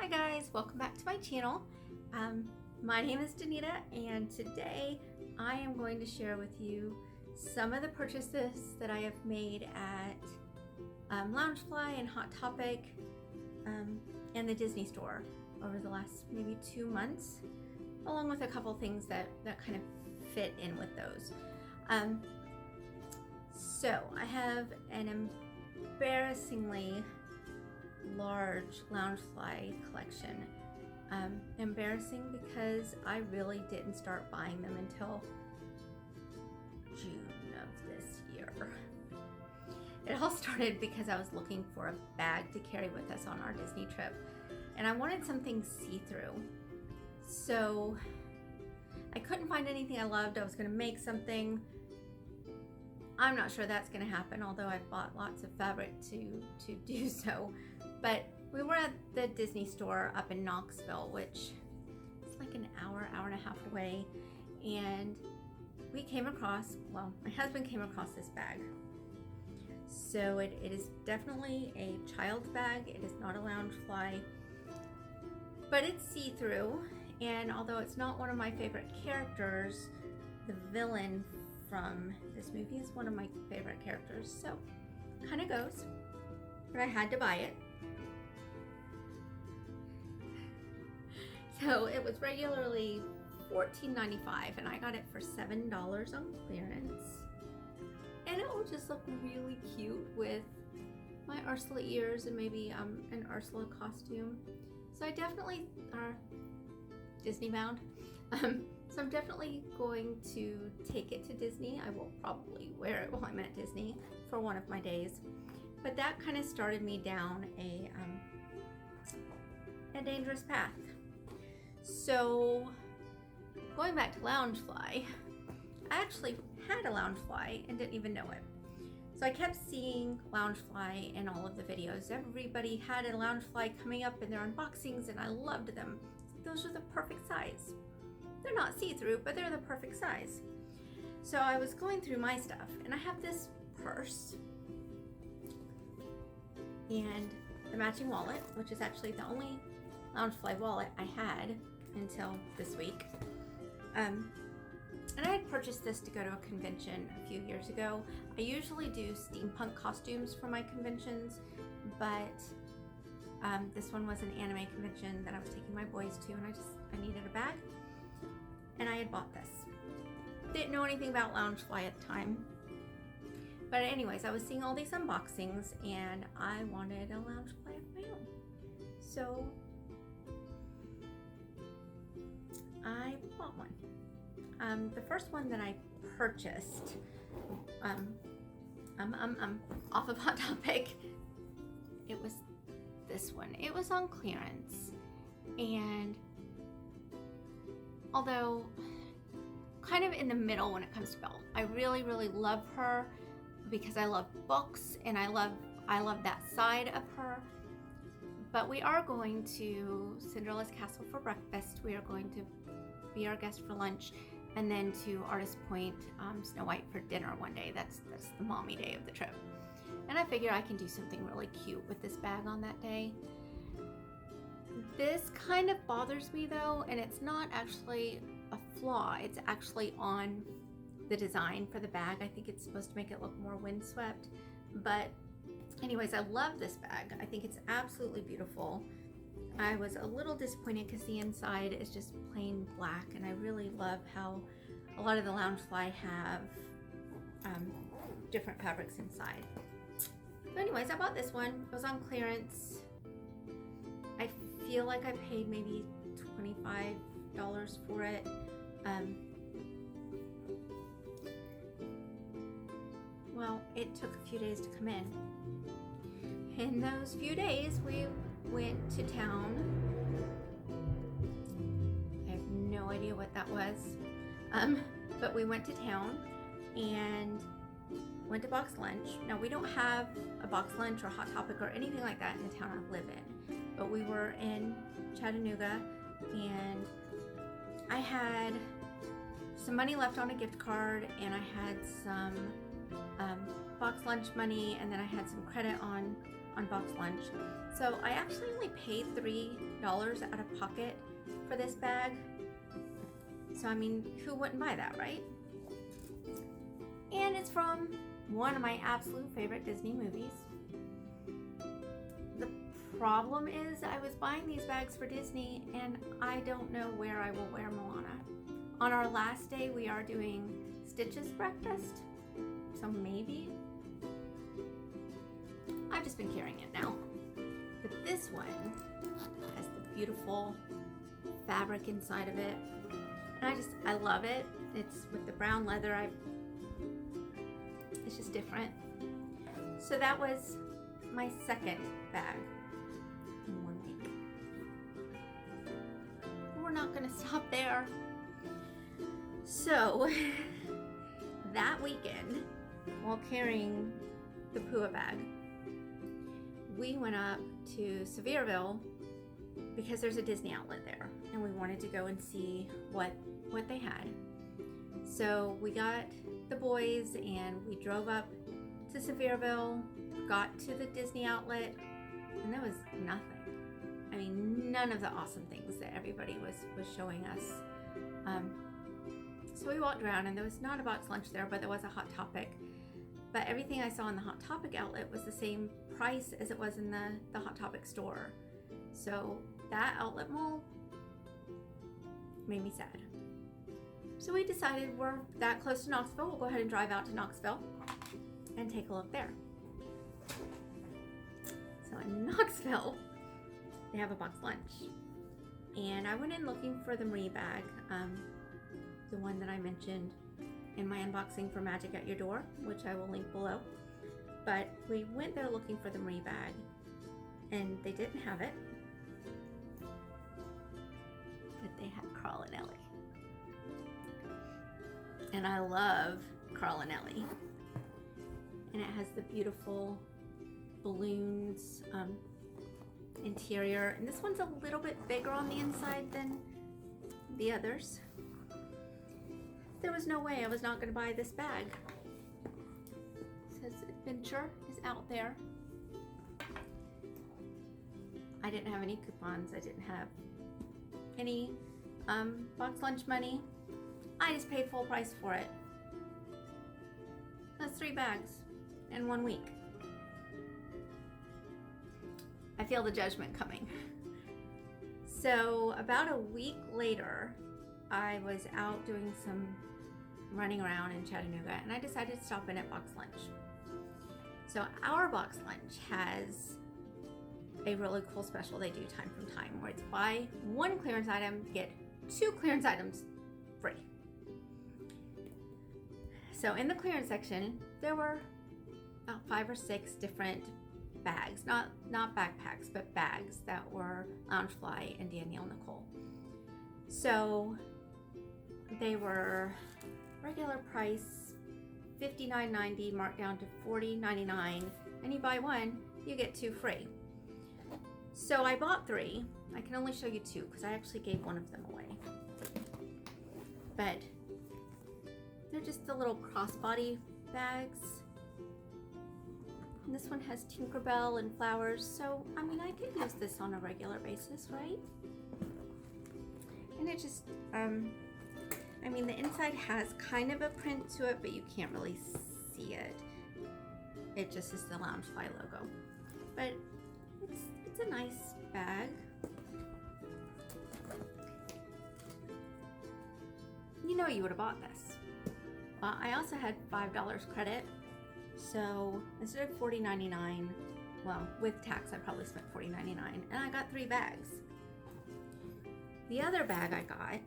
Hi guys, welcome back to my channel. My name is Danita and today I am going to share with you some of the purchases that I have made at Loungefly and Hot Topic and the Disney store over the last maybe 2 months, along with a couple things that kind of fit in with those. So I have an embarrassingly large Loungefly collection. Embarrassing because I really didn't start buying them until June of this year. It all started because I was looking for a bag to carry with us on our Disney trip, and I wanted something see-through. So I couldn't find anything I loved. I was going to make something. I'm not sure that's going to happen, although I've bought lots of fabric to do so. But we were at the Disney store up in Knoxville, which is like an hour and a half away, and we came across, well, my husband came across this bag. So it is definitely a child's bag. It is not a Loungefly, but it's see-through, and although it's not one of my favorite characters, the villain from this movie is one of my favorite characters, so kind of goes, but I had to buy it. So it was regularly $14.95 and I got it for $7 on clearance, and it will just look really cute with my Ursula ears and maybe an Ursula costume. So I definitely are Disney bound. So I'm definitely going to take it to Disney. I will probably wear it while I'm at Disney for one of my days. But that kind of started me down a dangerous path. So going back to Loungefly, I actually had a Loungefly and didn't even know it. So I kept seeing Loungefly in all of the videos. Everybody had a Loungefly coming up in their unboxings and I loved them. Those are the perfect size. They're not see-through, but they're the perfect size. So I was going through my stuff and I have this purse and the matching wallet, which is actually the only Loungefly wallet I had until this week. And I had purchased this to go to a convention a few years ago. I usually do steampunk costumes for my conventions, but this one was an anime convention that I was taking my boys to, and I needed a bag, and I had bought this. Didn't know anything about Loungefly at the time, but anyways, I was seeing all these unboxings, and I wanted a Loungefly of my own. So I bought one. The first one that I purchased, off of Hot Topic, it was this one. It was on clearance, and although kind of in the middle when it comes to Belle, I really love her because I love books and I love that side of her. But we are going to Cinderella's Castle for breakfast. We are going to be our guest for lunch, and then to Artist Point, Snow White for dinner one day. That's the mommy day of the trip. And I figure I can do something really cute with this bag on that day. This kind of bothers me though, and it's not actually a flaw. It's actually on the design for the bag. I think it's supposed to make it look more windswept. But anyways, I love this bag. I think it's absolutely beautiful. I was a little disappointed because the inside is just plain black, and I really love how a lot of the Loungefly have different fabrics inside. But anyways, I bought this one. It was on clearance. I feel like I paid maybe $25 for it. Well, it took a few days to come in. In those few days, we went to town. I have no idea what that was. But we went to town and went to box lunch. Now, we don't have a box lunch or Hot Topic or anything like that in the town I live in, but we were in Chattanooga, and I had some money left on a gift card, and I had some box lunch money, and then I had some credit on on box lunch. So I actually only paid $3 out of pocket for this bag. So I mean, who wouldn't buy that, right? And it's from one of my absolute favorite Disney movies. The problem is I was buying these bags for Disney and I don't know where I will wear Moana. On our last day, we are doing Stitch's breakfast, so maybe. I've just been carrying it now. But this one has the beautiful fabric inside of it. And I love it. It's with the brown leather. It's just different. So that was my second bag in 1 week. We're not gonna stop there. So that weekend, while carrying the Pua bag, we went up to Sevierville because there's a Disney outlet there and we wanted to go and see what they had. So we got the boys and we drove up to Sevierville, got to the Disney outlet, and there was nothing. I mean, none of the awesome things that everybody was showing us. So we walked around and there was not a box lunch there, but there was a Hot Topic. But everything I saw in the Hot Topic outlet was the same price as it was in the Hot Topic store. So that outlet mall made me sad. So we decided we're that close to Knoxville, we'll go ahead and drive out to Knoxville and take a look there. So in Knoxville, they have a box lunch. And I went in looking for the Marie bag, the one that I mentioned in my unboxing for Magic at Your Door, which I will link below. But we went there looking for the Marie bag and they didn't have it. But they had Carl and Ellie. And I love Carl and Ellie. And it has the beautiful balloons interior. And this one's a little bit bigger on the inside than the others. There was no way I was not going to buy this bag. It says Adventure is out there. I didn't have any coupons. I didn't have any box lunch money. I just paid full price for it. That's 3 bags in 1 week. I feel the judgment coming. So about a week later, I was out doing some running around in Chattanooga and I decided to stop in at Box Lunch. So our Box Lunch has a really cool special they do time from time where it's buy 1 clearance item, get 2 clearance items free. So in the clearance section, there were about 5 or 6 different bags, not backpacks, but bags that were Loungefly and Danielle Nicole. So they were regular price $59.90, marked down to $40.99, and you buy 1, you get 2 free. So I bought 3. I can only show you 2 because I actually gave 1 of them away. But they're just the little crossbody bags. And this one has Tinkerbell and flowers, so I mean I could use this on a regular basis, right? And it just, I mean the inside has kind of a print to it, but you can't really see it. It just is the Loungefly logo. But it's a nice bag. You know you would have bought this. I also had $5 credit. So instead of $40.99, well, with tax, I probably spent $40.99, and I got 3 bags. The other bag I got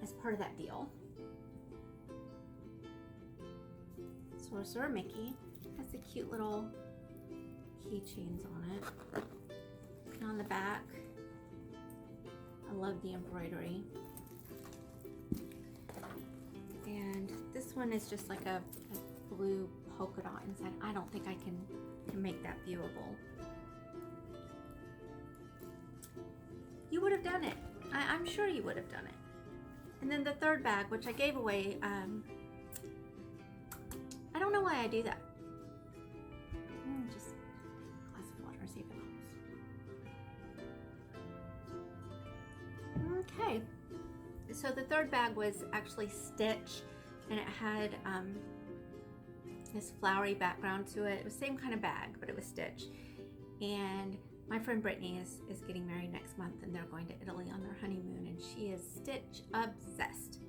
as part of that deal, Sorcerer Mickey, has the cute little keychains on it. And on the back, I love the embroidery. And this one is just like a blue polka dot inside. I don't think I can make that viewable. You would have done it. I'm sure you would have done it. And then the third bag, which I gave away, I don't know why I do that. Just So the third bag was actually Stitch, and it had this flowery background to it. It was the same kind of bag, but it was Stitch. And my friend Brittany is getting married next month, and they're going to Italy on their honeymoon, and she is Stitch obsessed.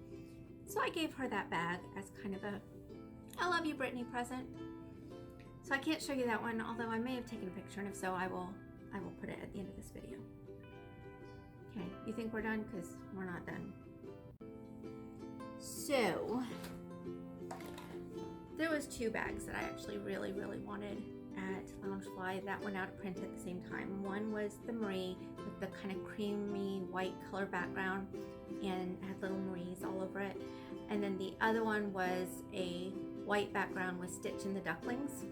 So I gave her that bag as kind of a I love you, Brittany present. So I can't show you that one, although I may have taken a picture, and if so, I will put it at the end of this video. Okay, you think we're done? Because we're not done. So there was two bags that I actually really wanted at Loungefly that went out of print at the same time. One was the Marie with the kind of creamy white color background and had little Maries all over it. And then the other one was a white background with Stitch and the ducklings.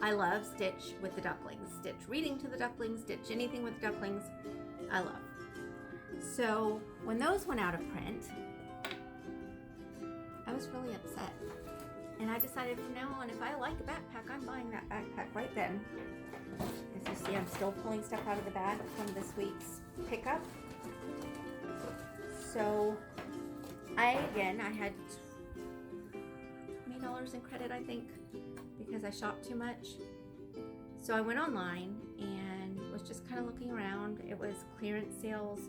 I love Stitch with the ducklings. Stitch reading to the ducklings, Stitch anything with ducklings, I love. So when those went out of print, I was really upset. And I decided from now on, if I like a backpack, I'm buying that backpack right then. As you see, I'm still pulling stuff out of the bag from this week's pickup. So I had $20 in credit, I think, because I shopped too much. So I went online and was just kind of looking around. It was clearance sales.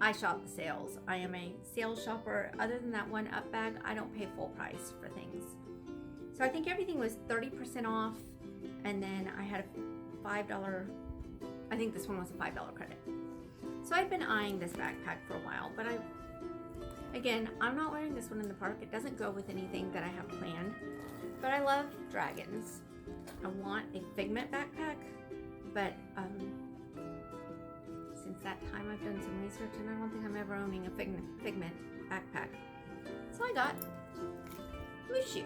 I shop the sales. I am a sales shopper. Other than that one up bag, I don't pay full price for things. So I think everything was 30% off, and then I had a $5, I think this one was a $5 credit. So I've been eyeing this backpack for a while, but again, I'm not wearing this one in the park. It doesn't go with anything that I have planned, but I love dragons. I want a Figment backpack, but since that time I've done some research and I don't think I'm ever owning a Figment backpack. So I got Mushu.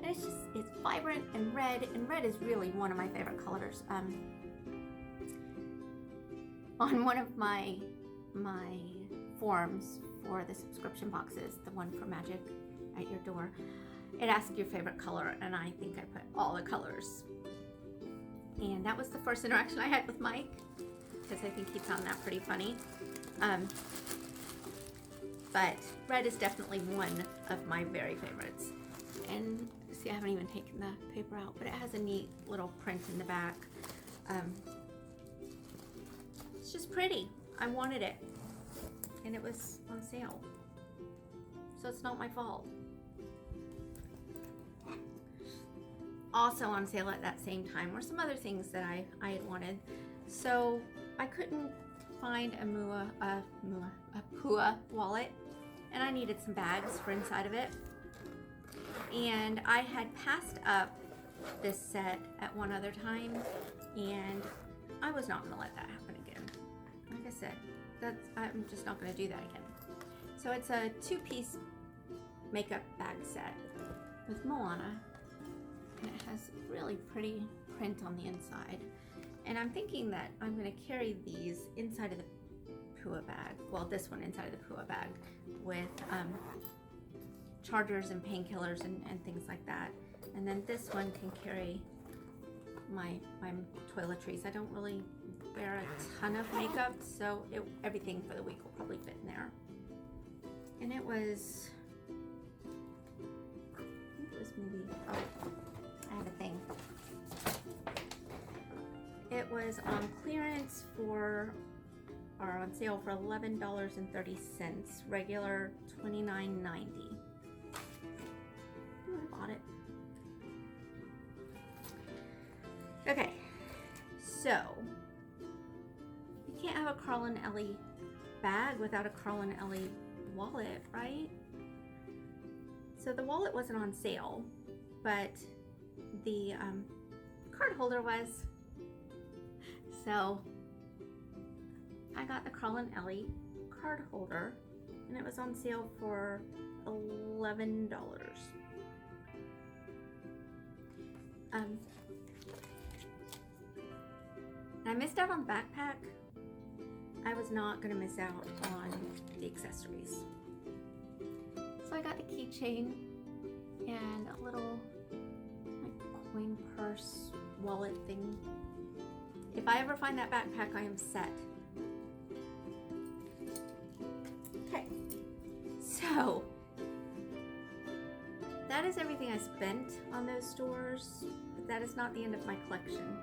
And it's vibrant and red is really one of my favorite colors. On one of my forums for the subscription boxes, the one for Magic at Your Door, it asks your favorite color, and I think I put all the colors. And that was the first interaction I had with Mike, because I think he found that pretty funny. But red is definitely one of my very favorites. And see, I haven't even taken the paper out, but it has a neat little print in the back. It's just pretty. I wanted it, and it was on sale, so it's not my fault. Also on sale at that same time were some other things that I had wanted. So I couldn't find a Pua wallet, and I needed some bags for inside of it. And I had passed up this set at one other time, and I was not gonna let that happen again. Like I said, I'm just not gonna do that again. So it's a 2-piece makeup bag set with Moana. And it has really pretty print on the inside. And I'm thinking that I'm going to carry these inside of the Pua bag. Well, this one inside of the Pua bag with chargers and painkillers and things like that. And then this one can carry my toiletries. I don't really wear a ton of makeup, so everything for the week will probably fit in there. And it was maybe, I have a thing. It was on clearance or on sale for $11.30, regular $29.90. I bought it. Okay, so you can't have a Carl and Ellie bag without a Carl and Ellie wallet, right? So the wallet wasn't on sale, but the card holder was. So I got the Carl and Ellie card holder, and it was on sale for $11. And I missed out on the backpack. I was not going to miss out on the accessories. So I got the keychain and a little coin purse wallet thing. If I ever find that backpack, I am set. Okay, so that is everything I spent on those stores, but that is not the end of my collection.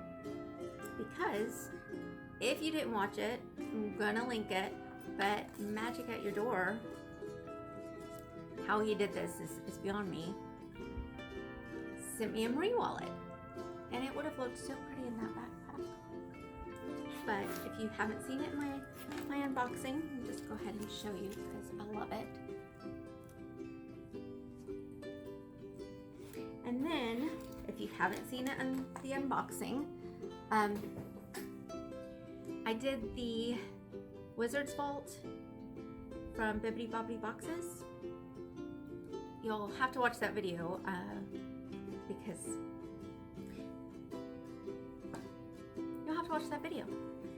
Because if you didn't watch it, I'm gonna link it, but magic at your door, how he did this is beyond me. Sent me a marine wallet, and it would have looked so pretty in that backpack. But if you haven't seen it in my unboxing, I'll just go ahead and show you because I love it. And then, if you haven't seen it in the unboxing, I did the Wizard's Vault from Bibbidi Bobbidi Boxes. You'll have to watch that video because you'll have to watch that video,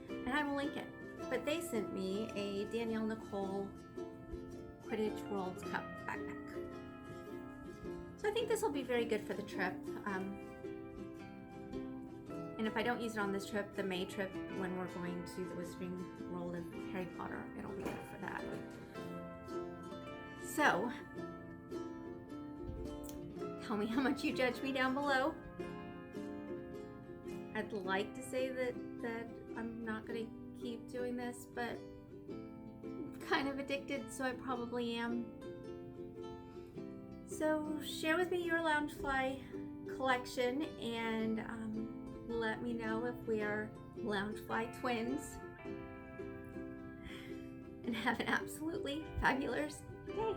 and I will link it. But they sent me a Danielle Nicole Quidditch World Cup backpack. So I think this will be very good for the trip. And if I don't use it on this trip, the May trip, when we're going to the Wizarding World of Harry Potter, it'll be good for that. So, tell me how much you judge me down below. I'd like to say that I'm not going to keep doing this, but I'm kind of addicted, so I probably am. So share with me your Loungefly collection, and let me know if we are Loungefly twins. And have an absolutely fabulous day.